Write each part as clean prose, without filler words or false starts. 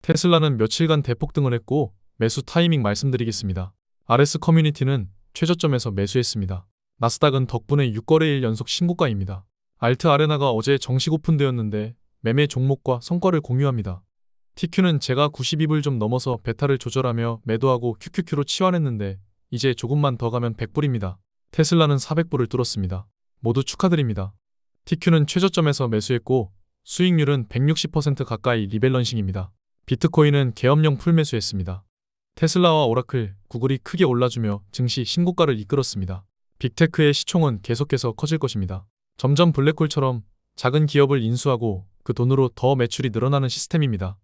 테슬라는 며칠간 대폭등을 했고 매수 타이밍 말씀드리겠습니다. RS 커뮤니티는 최저점에서 매수했습니다. 나스닥은 덕분에 6거래일 연속 신고가입니다. 알트 아레나가 어제 정식 오픈되었는데 매매 종목과 성과를 공유합니다. TQ는 제가 92불 좀 넘어서 베타를 조절하며 매도하고 QQQ로 치환했는데 이제 조금만 더 가면 100불입니다. 테슬라는 400불을 뚫었습니다. 모두 축하드립니다. TQ는 최저점에서 매수했고 수익률은 160% 가까이 리밸런싱입니다. 비트코인은 계엄령 풀매수했습니다. 테슬라와 오라클, 구글이 크게 올라주며 증시 신고가를 이끌었습니다. 빅테크의 시총은 계속해서 커질 것입니다. 점점 블랙홀처럼 작은 기업을 인수하고 그 돈으로 더 매출이 늘어나는 시스템입니다.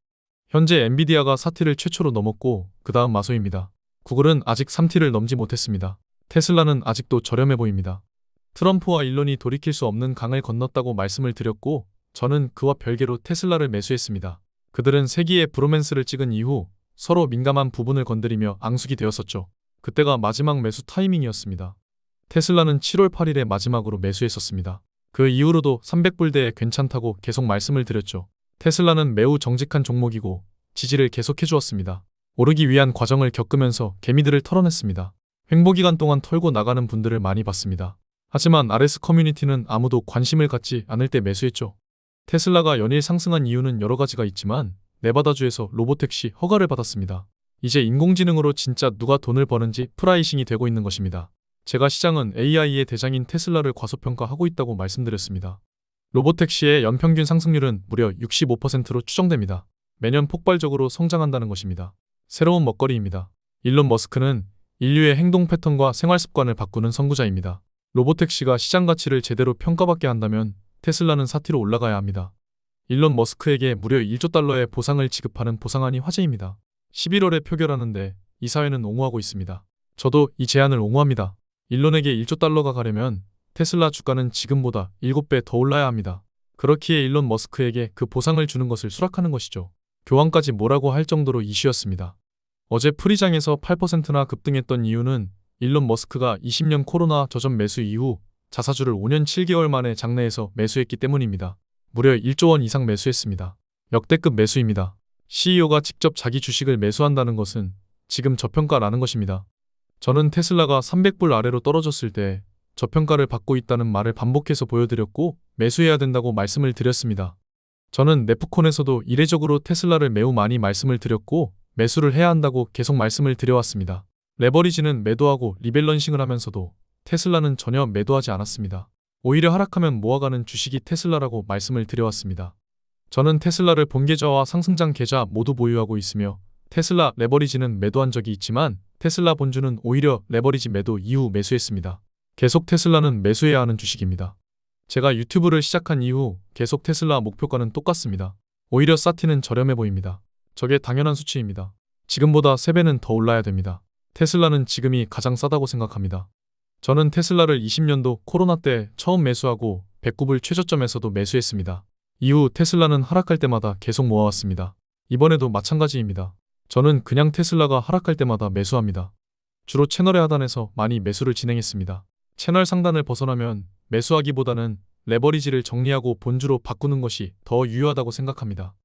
현재 엔비디아가 4T를 최초로 넘었고 그 다음 마소입니다. 구글은 아직 3T를 넘지 못했습니다. 테슬라는 아직도 저렴해 보입니다. 트럼프와 일론이 돌이킬 수 없는 강을 건넜다고 말씀을 드렸고 저는 그와 별개로 테슬라를 매수했습니다. 그들은 세기의 브로맨스를 찍은 이후 서로 민감한 부분을 건드리며 앙숙이 되었었죠. 그때가 마지막 매수 타이밍이었습니다. 테슬라는 7월 8일에 마지막으로 매수했었습니다. 그 이후로도 300불대에 괜찮다고 계속 말씀을 드렸죠. 테슬라는 매우 정직한 종목이고 지지를 계속해 주었습니다. 오르기 위한 과정을 겪으면서 개미들을 털어냈습니다. 횡보기간 동안 털고 나가는 분들을 많이 봤습니다. 하지만 RS 커뮤니티는 아무도 관심을 갖지 않을 때 매수했죠. 테슬라가 연일 상승한 이유는 여러 가지가 있지만 네바다주에서 로보택시 허가를 받았습니다. 이제 인공지능으로 진짜 누가 돈을 버는지 프라이싱이 되고 있는 것입니다. 제가 시장은 AI의 대장인 테슬라를 과소평가하고 있다고 말씀드렸습니다. 로보택시의 연평균 상승률은 무려 65%로 추정됩니다. 매년 폭발적으로 성장한다는 것입니다. 새로운 먹거리입니다. 일론 머스크는 인류의 행동 패턴과 생활 습관을 바꾸는 선구자입니다. 로보택시가 시장 가치를 제대로 평가받게 한다면 테슬라는 4T로 올라가야 합니다. 일론 머스크에게 무려 1조 달러의 보상을 지급하는 보상안이 화제입니다. 11월에 표결하는데 이사회는 옹호하고 있습니다. 저도 이 제안을 옹호합니다. 일론에게 1조 달러가 가려면 테슬라 주가는 지금보다 7배 더 올라야 합니다. 그렇기에 일론 머스크에게 그 보상을 주는 것을 수락하는 것이죠. 교황까지 뭐라고 할 정도로 이슈였습니다. 어제 프리장에서 8%나 급등했던 이유는 일론 머스크가 20년 코로나 저점 매수 이후 자사주를 5년 7개월 만에 장내에서 매수했기 때문입니다. 무려 1조 원 이상 매수했습니다. 역대급 매수입니다. CEO가 직접 자기 주식을 매수한다는 것은 지금 저평가라는 것입니다. 저는 테슬라가 300불 아래로 떨어졌을 때 저평가를 받고 있다는 말을 반복해서 보여드렸고 매수해야 된다고 말씀을 드렸습니다. 저는 네프콘에서도 이례적으로 테슬라를 매우 많이 말씀을 드렸고 매수를 해야 한다고 계속 말씀을 드려왔습니다. 레버리지는 매도하고 리밸런싱을 하면서도 테슬라는 전혀 매도하지 않았습니다. 오히려 하락하면 모아가는 주식이 테슬라라고 말씀을 드려왔습니다. 저는 테슬라를 본계좌와 상승장 계좌 모두 보유하고 있으며 테슬라 레버리지는 매도한 적이 있지만 테슬라 본주는 오히려 레버리지 매도 이후 매수했습니다. 계속 테슬라는 매수해야 하는 주식입니다. 제가 유튜브를 시작한 이후 계속 테슬라 목표가는 똑같습니다. 오히려 사티는 저렴해 보입니다. 저게 당연한 수치입니다. 지금보다 3배는 더 올라야 됩니다. 테슬라는 지금이 가장 싸다고 생각합니다. 저는 테슬라를 20년도 코로나 때 처음 매수하고 109불 최저점에서도 매수했습니다. 이후 테슬라는 하락할 때마다 계속 모아왔습니다. 이번에도 마찬가지입니다. 저는 그냥 테슬라가 하락할 때마다 매수합니다. 주로 채널의 하단에서 많이 매수를 진행했습니다. 채널 상단을 벗어나면 매수하기보다는 레버리지를 정리하고 본주로 바꾸는 것이 더 유효하다고 생각합니다.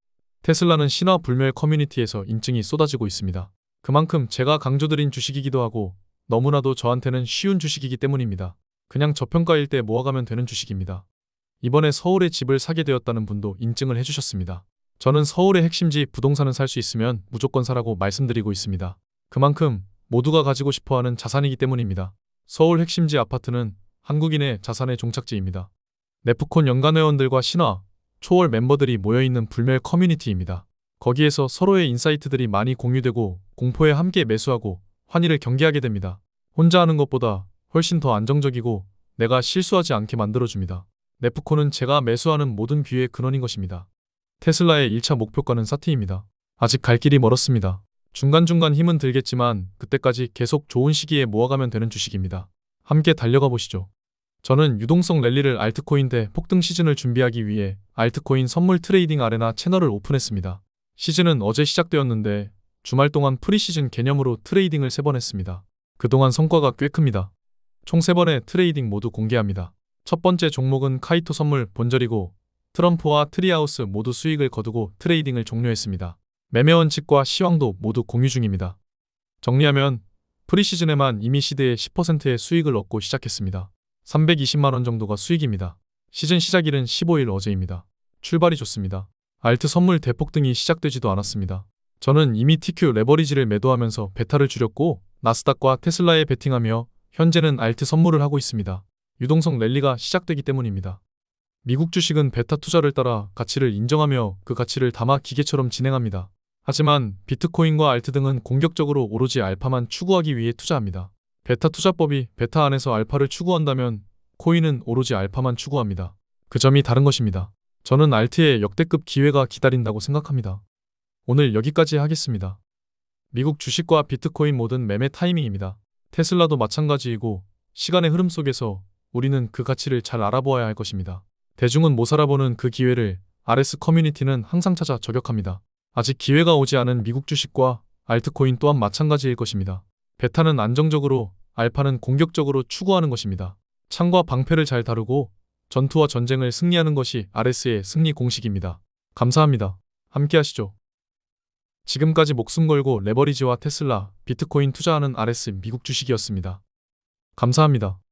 테슬라는 신화 불멸 커뮤니티에서 인증이 쏟아지고 있습니다. 그만큼 제가 강조드린 주식이기도 하고 너무나도 저한테는 쉬운 주식이기 때문입니다. 그냥 저평가일 때 모아가면 되는 주식입니다. 이번에 서울에 집을 사게 되었다는 분도 인증을 해주셨습니다. 저는 서울의 핵심지 부동산을 살 수 있으면 무조건 사라고 말씀드리고 있습니다. 그만큼 모두가 가지고 싶어하는 자산이기 때문입니다. 서울 핵심지 아파트는 한국인의 자산의 종착지입니다. 네프콘 연간회원들과 신화, 초월 멤버들이 모여있는 불멸 커뮤니티입니다. 거기에서 서로의 인사이트들이 많이 공유되고 공포에 함께 매수하고 환희를 경계하게 됩니다. 혼자 하는 것보다 훨씬 더 안정적이고 내가 실수하지 않게 만들어줍니다. 네프콘은 제가 매수하는 모든 기회의 근원인 것입니다. 테슬라의 1차 목표가는 사티입니다. 아직 갈 길이 멀었습니다. 중간중간 힘은 들겠지만 그때까지 계속 좋은 시기에 모아가면 되는 주식입니다. 함께 달려가 보시죠. 저는 유동성 랠리를 알트코인 대 폭등 시즌을 준비하기 위해 알트코인 선물 트레이딩 아레나 채널을 오픈했습니다. 시즌은 어제 시작되었는데 주말 동안 프리시즌 개념으로 트레이딩을 3번 했습니다. 그동안 성과가 꽤 큽니다. 총 3번의 트레이딩 모두 공개합니다. 첫 번째 종목은 카이토 선물 본절이고 트럼프와 트리하우스 모두 수익을 거두고 트레이딩을 종료했습니다. 매매 원칙과 시황도 모두 공유 중입니다. 정리하면 프리시즌에만 이미 시드의 10%의 수익을 얻고 시작했습니다. 320만 원 정도가 수익입니다. 시즌 시작일은 15일 어제입니다. 출발이 좋습니다. 알트 선물 대폭등이 시작되지도 않았습니다. 저는 이미 TQ 레버리지를 매도하면서 베타를 줄였고 나스닥과 테슬라에 베팅하며 현재는 알트 선물을 하고 있습니다. 유동성 랠리가 시작되기 때문입니다. 미국 주식은 베타 투자를 따라 가치를 인정하며 그 가치를 담아 기계처럼 진행합니다. 하지만 비트코인과 알트 등은 공격적으로 오로지 알파만 추구하기 위해 투자합니다. 베타 투자법이 베타 안에서 알파를 추구한다면 코인은 오로지 알파만 추구합니다. 그 점이 다른 것입니다. 저는 알트의 역대급 기회가 기다린다고 생각합니다. 오늘 여기까지 하겠습니다. 미국 주식과 비트코인 모든 매매 타이밍입니다. 테슬라도 마찬가지이고 시간의 흐름 속에서 우리는 그 가치를 잘 알아보아야 할 것입니다. 대중은 못 알아보는 그 기회를 RS 커뮤니티는 항상 찾아 저격합니다. 아직 기회가 오지 않은 미국 주식과 알트코인 또한 마찬가지일 것입니다. 베타는 안정적으로, 알파는 공격적으로 추구하는 것입니다. 창과 방패를 잘 다루고 전투와 전쟁을 승리하는 것이 RS의 승리 공식입니다. 감사합니다. 함께 하시죠. 지금까지 목숨 걸고 레버리지와 테슬라, 비트코인 투자하는 RS 미국 주식이었습니다. 감사합니다.